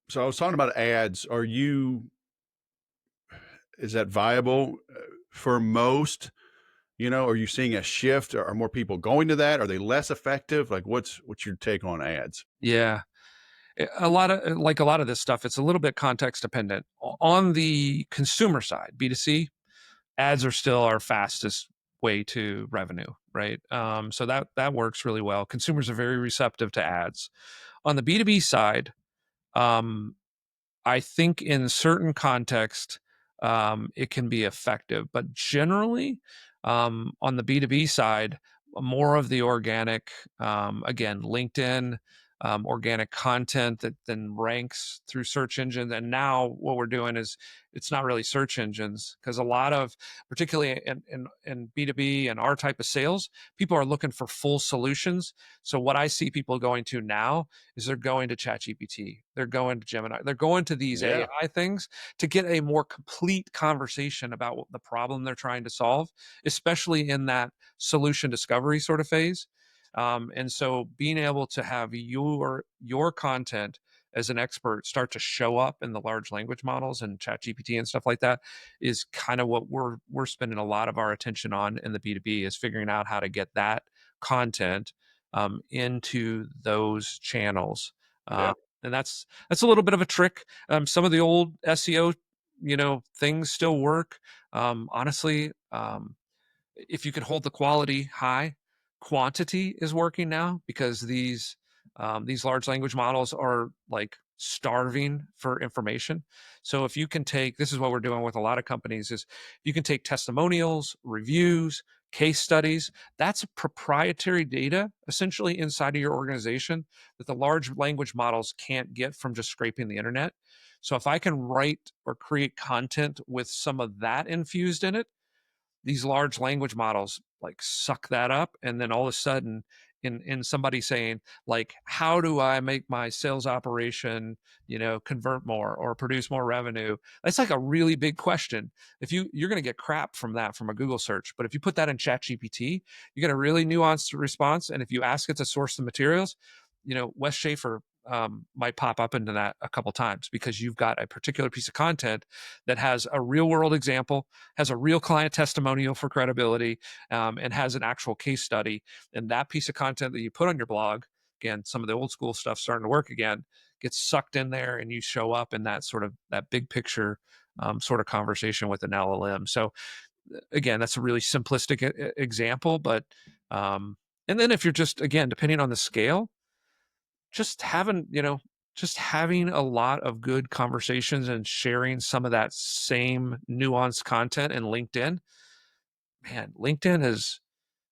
so I was talking about ads. Is that viable for most? You know, are you seeing a shift? Are more people going to that? Are they less effective? Like, what's your take on ads? Yeah. A lot of this stuff, it's a little bit context dependent. On the consumer side, B2C, ads are still our fastest way to revenue, right? So that works really well. Consumers are very receptive to ads. On the B2B side, um, I think in certain context, it can be effective, but generally, on the B2B side, more of the organic, again, LinkedIn, organic content that then ranks through search engines. And now what we're doing is it's not really search engines because a lot of, particularly in B2B and our type of sales, people are looking for full solutions. So what I see people going to now is they're going to ChatGPT, they're going to Gemini, they're going to these Yeah, AI things to get a more complete conversation about what the problem they're trying to solve, especially in that solution discovery sort of phase. And so being able to have your content as an expert start to show up in the large language models and ChatGPT and stuff like that is kind of what we're spending a lot of our attention on in the B2B is figuring out how to get that content into those channels. Yeah. And that's a little bit of a trick. Some of the old SEO, things still work. Honestly, if you can hold the quality high, quantity is working now because these large language models are like starving for information. So if you can take, this is what we're doing with a lot of companies, is you can take testimonials, reviews, case studies. That's proprietary data essentially inside of your organization that the large language models can't get from just scraping the internet. So if I can write or create content with some of that infused in it, these large language models like suck that up, and then all of a sudden, in somebody saying like, how do I make my sales operation convert more or produce more revenue, that's like a really big question. If you're going to get crap from that from a Google search, but if you put that in Chat GPT, you get a really nuanced response. And if you ask it to source the materials, Wes Schaefer might pop up into that a couple times because you've got a particular piece of content that has a real world example, has a real client testimonial for credibility, and has an actual case study. And that piece of content that you put on your blog, again, some of the old school stuff starting to work again, gets sucked in there, and you show up in that sort of that big picture sort of conversation with an LLM. So again, that's a really simplistic example, but and then if you're just, again, depending on the scale, just having just having a lot of good conversations and sharing some of that same nuanced content in LinkedIn. Man, LinkedIn is,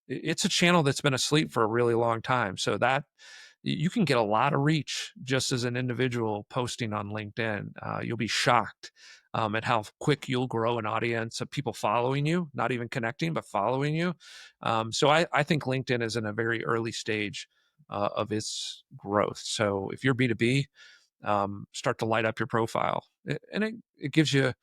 it's a channel that's been asleep for a really long time. So that you can get a lot of reach just as an individual posting on LinkedIn. You'll be shocked at how quick you'll grow an audience of people following you, not even connecting, but following you. So I think LinkedIn is in a very early stage of its growth. So if you're B2B, start to light up your profile. And it gives you,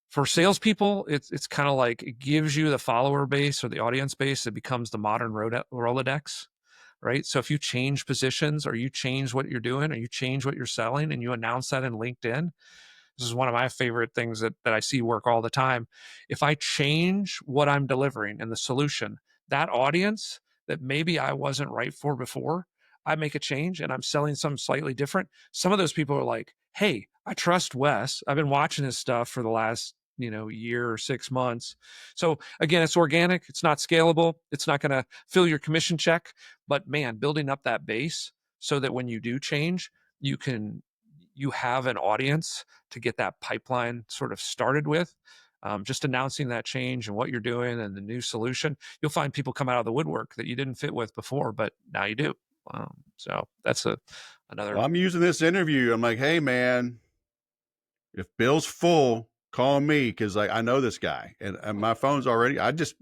for salespeople, it's kind of like it gives you the follower base or the audience base that becomes the modern Rolodex, right? So if you change positions or you change what you're doing or you change what you're selling and you announce that in LinkedIn, this is one of my favorite things that I see work all the time. If I change what I'm delivering and the solution, that audience that maybe I wasn't right for before, I make a change and I'm selling something slightly different. Some of those people are like, hey, I trust Wes. I've been watching his stuff for the last year or 6 months. So again, it's organic, it's not scalable, it's not going to fill your commission check, but man, building up that base so that when you do change, you can you have an audience to get that pipeline sort of started with. Just announcing that change and what you're doing and the new solution, you'll find people come out of the woodwork that you didn't fit with before, but now you do. So that's another. Well, I'm using this interview. I'm like, hey, man, if Bill's full, call me because I know this guy, and my phone's already. I just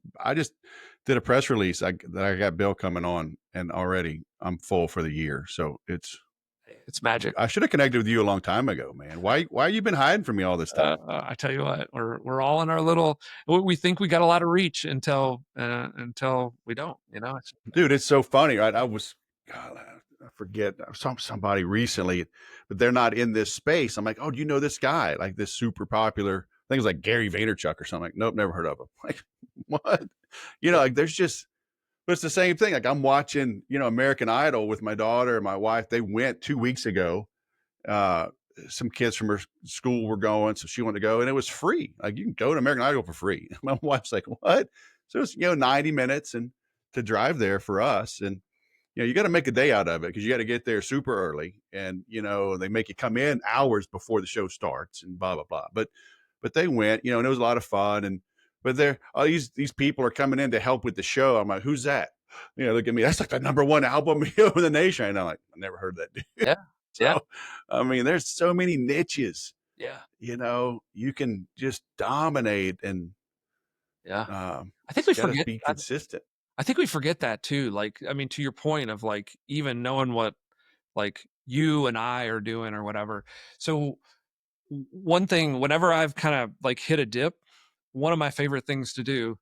did a press release that I got Bill coming on, and already I'm full for the year. So It's magic. I should have connected with you a long time ago, man. Why you been hiding from me all this time? I tell you what, we're all in our little. We think we got a lot of reach until we don't. Dude, it's so funny, right? God, I forget. I saw somebody recently, but they're not in this space. I'm like, oh, do you know this guy? Like this super popular things like Gary Vaynerchuk or something. Like, nope, never heard of him. Like, what? Like there's just, but it's the same thing. Like I'm watching, American Idol with my daughter and my wife. They went 2 weeks ago. Uh, some kids from her school were going, so she wanted to go, and it was free. Like you can go to American Idol for free. My wife's like, what? So it's 90 minutes and to drive there for us, and you got to make a day out of it because you got to get there super early, and they make you come in hours before the show starts, and blah blah blah. But they went, and it was a lot of fun, and but they're all these people are coming in to help with the show. I'm like, who's that? Look at me. That's like the number one album in the nation. And I'm like, I never heard that dude. Yeah, yeah, So, I mean, there's so many niches, yeah, you can just dominate and yeah. I think we just got to forget. be consistent. I think we forget that too. Like, I mean, to your point of like even knowing what like you and I are doing or whatever. So one thing, whenever I've kind of like hit a dip, one of my favorite things to do,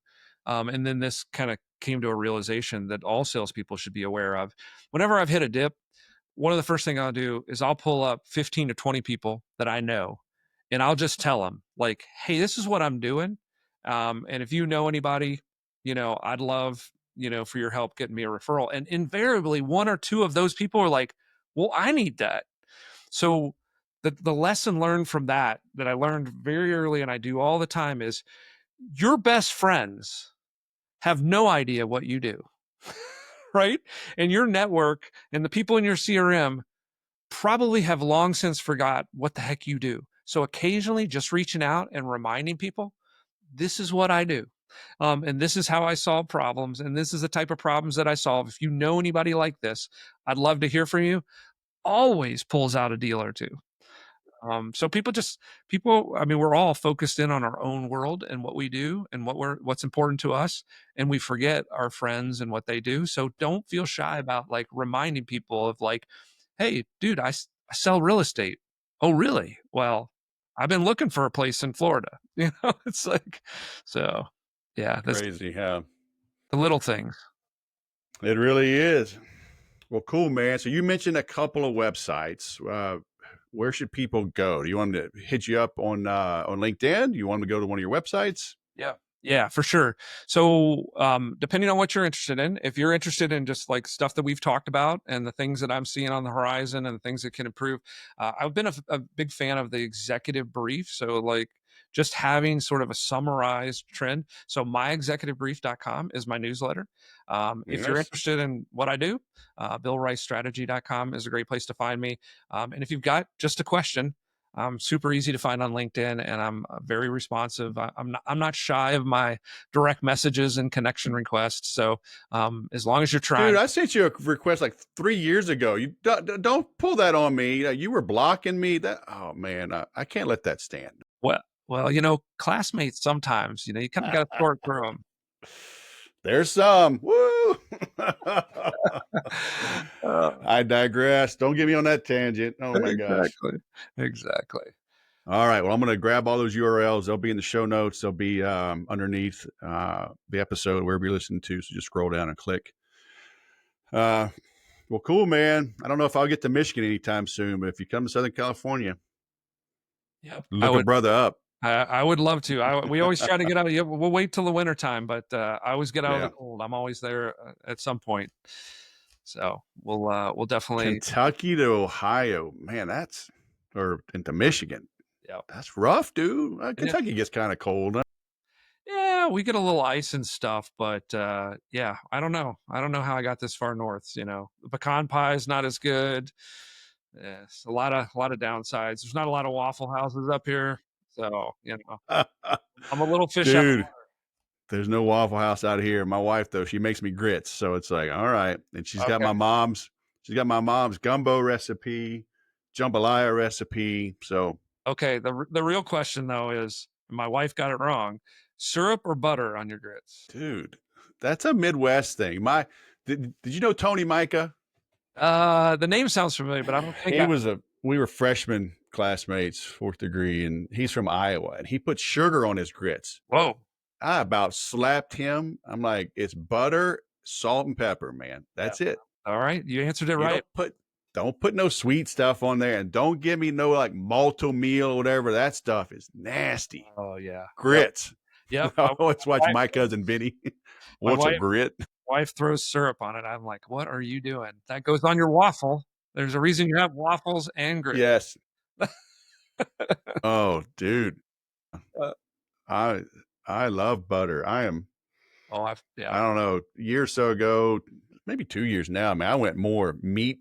and then this kind of came to a realization that all salespeople should be aware of. Whenever I've hit a dip, one of the first thing I'll do is I'll pull up 15 to 20 people that I know, and I'll just tell them like, "Hey, this is what I'm doing, and if you know anybody, I'd love for your help getting me a referral. And invariably, one or two of those people are like, well, I need that. So the lesson learned from that I learned very early and I do all the time is your best friends have no idea what you do, right? And your network and the people in your CRM probably have long since forgot what the heck you do. So occasionally just reaching out and reminding people, this is what I do. And this is how I solve problems. And this is the type of problems that I solve. If you know anybody like this, I'd love to hear from you. Always pulls out a deal or two. So people, I mean, we're all focused in on our own world and what we do and what's important to us. And we forget our friends and what they do. So don't feel shy about like reminding people of like, hey, dude, I sell real estate. Oh, really? Well, I've been looking for a place in Florida. It's like, so yeah, that's Crazy how the little things. it really is. Well, cool, man. So you mentioned a couple of websites. Where should people go? Do you want them to hit you up on LinkedIn? Do you want them to go to one of your websites? Yeah. Yeah, for sure. So, depending on what you're interested in, if you're interested in just like stuff that we've talked about and the things that I'm seeing on the horizon and the things that can improve, I've been a big fan of the executive brief. So, like just having sort of a summarized trend. So, myexecutivebrief.com is my newsletter. If you're Nice. interested in what I do, billricestrategy.com is a great place to find me. And if you've got just a question, I'm super easy to find on LinkedIn, and I'm very responsive. I'm not shy of my direct messages and connection requests. So as long as you're Dude, trying, I sent you a request like 3 years ago. You don't pull that on me. You were blocking me. That oh man, I can't let that stand. well, classmates sometimes, you kind of got to sort through them. There's some. Woo! Uh, I digress. Don't get me on that tangent. Oh my gosh. exactly, exactly. All right. Well, I'm going to grab all those URLs. They'll be in the show notes. They'll be underneath the episode, wherever you're listening to. So just scroll down and click. Well, cool, man. I don't know if I'll get to Michigan anytime soon, but if you come to Southern California, Yep, look a brother up. I would love to. We always try to get out. Yeah, we'll wait till the winter time, but I always get out of the Yeah. cold. I'm always there at some point. So we'll definitely. Kentucky to Ohio. Man, or into Michigan. Yeah. That's rough, dude. Yeah. Kentucky gets kind of cold. Huh? Yeah, we get a little ice and stuff, but yeah, I don't know. I don't know how I got this far north. The pecan pie is not as good. Yes, a lot of downsides. There's not a lot of Waffle Houses up here, so I'm a little fish out. Dude, there's no Waffle House out here. My wife, though, she makes me grits. So it's like, all right. And Okay, she's got my mom's gumbo recipe, jambalaya recipe. So, okay. The real question though is, my wife got it wrong. Syrup or butter on your grits? dude, that's a Midwest thing. Did you know Tony Micah? The name sounds familiar, but I don't think We were freshman classmates, fourth degree, and he's from Iowa, and he put sugar on his grits. Whoa. I about slapped him. I'm like, it's butter, salt, and pepper, man. Yeah. That's it. All right, you answered it You right. don't put no sweet stuff on there, and don't give me no like malto meal or whatever. That stuff is nasty. Oh yeah. Grits. Yep. I always watch my cousin Vinny. My What's a wife grit? wife throws syrup on it. I'm like, what are you doing? That goes on your waffle. There's a reason you have waffles and grits. Yes. Oh, dude. Uh, I I love butter. yeah. I don't know, a year or so ago, maybe 2 years now, man. I went more meat.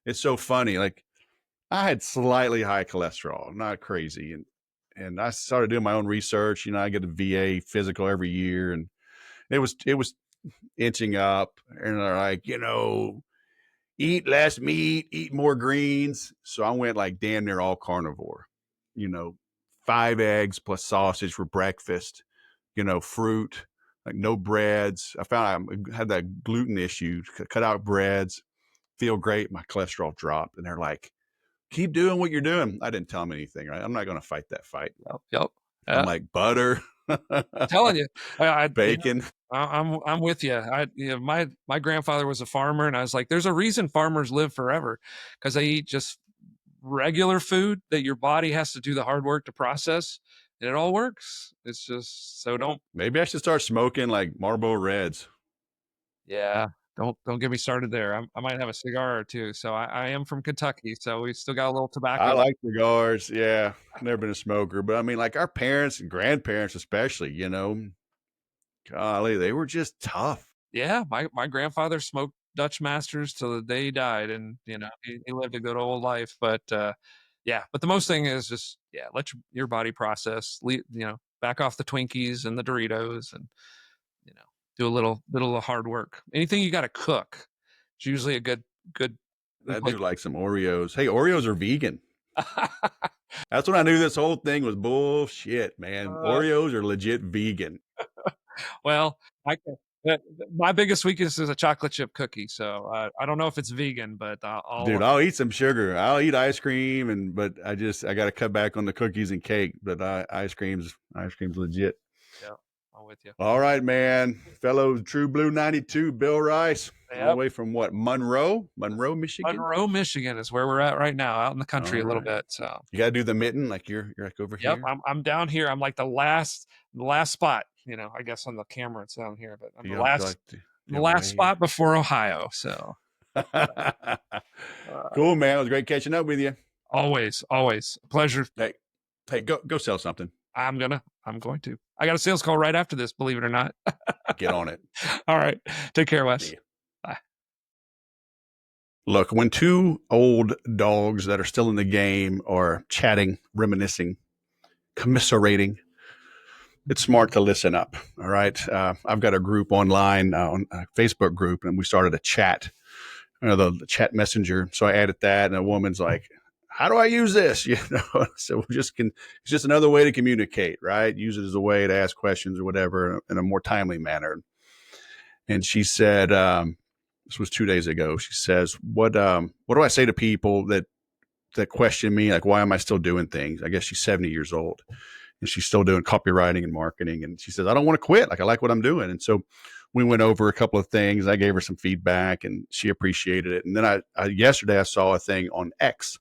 It's so funny. Like I had slightly high cholesterol, not crazy, and I started doing my own research. I get a VA physical every year, and it was inching up, and they're like, eat less meat, eat more greens. So I went like damn near all carnivore. You know, 5 eggs plus sausage for breakfast. Fruit, like no breads. I found I had that gluten issue. Cut out breads. Feel great. My cholesterol dropped, and they're like, keep doing what you're doing. I didn't tell them anything, right? I'm not going to fight that fight. Yep. Yep. I'm Yeah. like butter, Telling you, bacon. I'm with you. My grandfather was a farmer, and I was like, there's a reason farmers live forever, because they eat just regular food that your body has to do the hard work to process, and it all works. It's just so don't. Maybe I should start smoking like Marlboro Reds. Yeah, don't get me started there. I might have a cigar or 2. So I am from Kentucky, so we still got a little I tobacco. like cigars. Yeah. Never been a smoker, but I mean, like our parents and grandparents, especially, golly, they were just tough. Yeah, my grandfather smoked Dutch Masters till the day he died, and, he lived a good old life, but, yeah, but the most thing is just, yeah, let your body process, back off the Twinkies and the Doritos and, you know, do a little hard work. Anything you gotta cook, it's usually a good I place. do like some Oreos. Hey, Oreos are vegan. That's when I knew this whole thing was bullshit, man. Uh, Oreos are legit vegan. well, I can my biggest weakness is a chocolate chip cookie, so, I don't know if it's vegan, but I'll Dude, I'll eat some sugar. I'll eat ice cream but I got to cut back on the cookies and cake, but ice cream's legit. yeah, I'm with you. All right, man. Fellow True Blue 92, Bill Rice, all the Yep. way from what? Monroe, Michigan. Monroe, Michigan is where we're at right now, out in the country All a little right. bit, so You got to do the mitten like you're like over yep, here. I'm down here, I'm like the last spot, I guess on the camera it's down here, but I'm the You're last like the the last wave. spot before Ohio, so, uh, Cool, man. It was great catching up with you. always a pleasure. Hey, go sell something. I'm going to. I got a sales call right after this, believe it or not. Get on it. Alright, take care, See Wes. ya. Bye. Look, when two old dogs that are still in the game are chatting, reminiscing, commiserating, it's smart to listen up. All right. I've got a group online on a Facebook group, and we started a chat, the chat messenger. So I added that, and a woman's like, "How do I use this?" So it's just another way to communicate, right? Use it as a way to ask questions or whatever in a more timely manner. And she said, this was 2 days ago. She says, what do I say to people that question me, like, why am I still doing things? I guess she's 70 years old and she's still doing copywriting and marketing. And she says, I don't want to quit. Like, I like what I'm doing. And so we went over a couple of things. I gave her some feedback and she appreciated it. And then yesterday I saw a thing on X,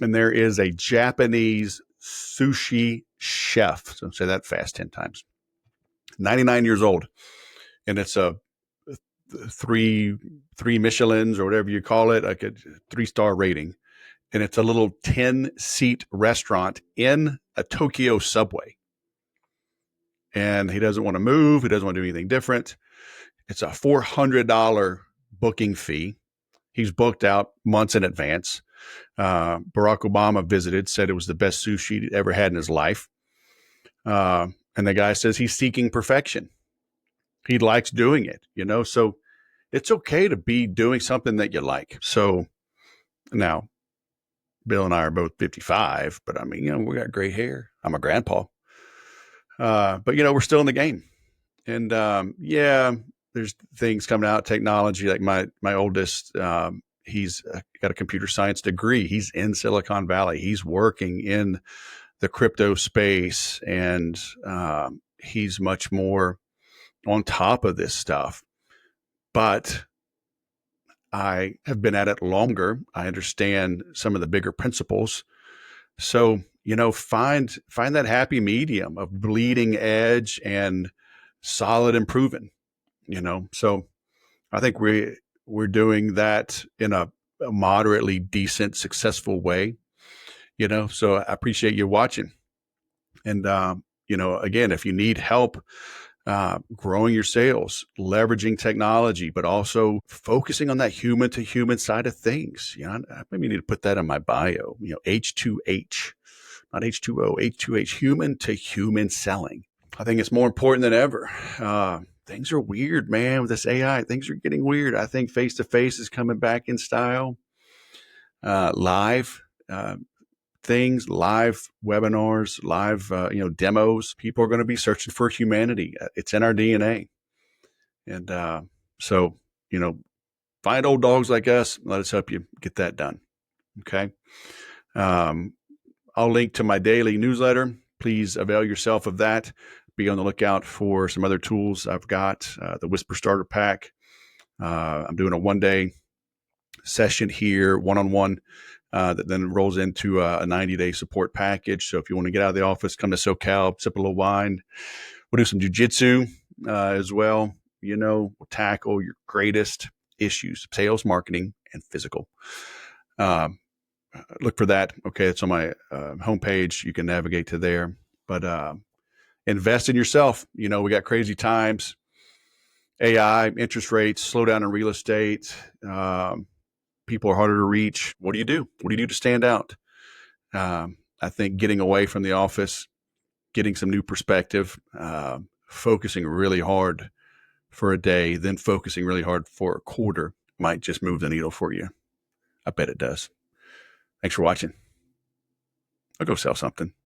and there is a Japanese sushi chef. So say that fast 10 times. 99 years old. And it's a three Michelins or whatever you call it, like a 3-star rating. And it's a little 10-seat restaurant in a Tokyo subway. And he doesn't want to move. He doesn't want to do anything different. It's a $400 booking fee. He's booked out months in advance. Barack Obama visited, said it was the best sushi he'd ever had in his life. And the guy says he's seeking perfection. He likes doing it, so it's okay to be doing something that you like. So now Bill and I are both 55, but I mean, we got gray hair. I'm a grandpa. But we're still in the game. And yeah, there's things coming out, technology, like my oldest, he's got a computer science degree. He's in Silicon Valley. He's working in the crypto space, and he's much more on top of this stuff. But I have been at it longer. I understand some of the bigger principles. So, find that happy medium of bleeding edge and solid and proven, So I think we're doing that in a moderately decent, successful way, So I appreciate you watching. And again, if you need help growing your sales, leveraging technology, but also focusing on that human to human side of things. I maybe need to put that in my bio, H2H, not H2O, H2H, human to human selling. I think it's more important than ever. Things are weird, man, with this AI. Things are getting weird. I think face to face is coming back in style. Live, things, live webinars, live, demos. People are going to be searching for humanity. It's in our DNA. And so, find old dogs like us. Let us help you get that done. Okay. I'll link to my daily newsletter. Please avail yourself of that. Be on the lookout for some other tools I've got. The Whisper Starter Pack. I'm doing a 1-day session here, one-on-one, that then rolls into a 90-day support package. So if you want to get out of the office, come to SoCal, sip a little wine. We'll do some jujitsu as well. will tackle your greatest issues: sales, marketing, and physical. Um, Look for that. Okay, it's on my homepage. You can navigate to there. But invest in yourself. We got crazy times. AI, interest rates, slowdown in real estate. People are harder to reach. What do you do? What do you do to stand out? I think getting away from the office, getting some new perspective, focusing really hard for a day, then focusing really hard for a quarter might just move the needle for you. I bet it does. Thanks for watching. I'll go sell something.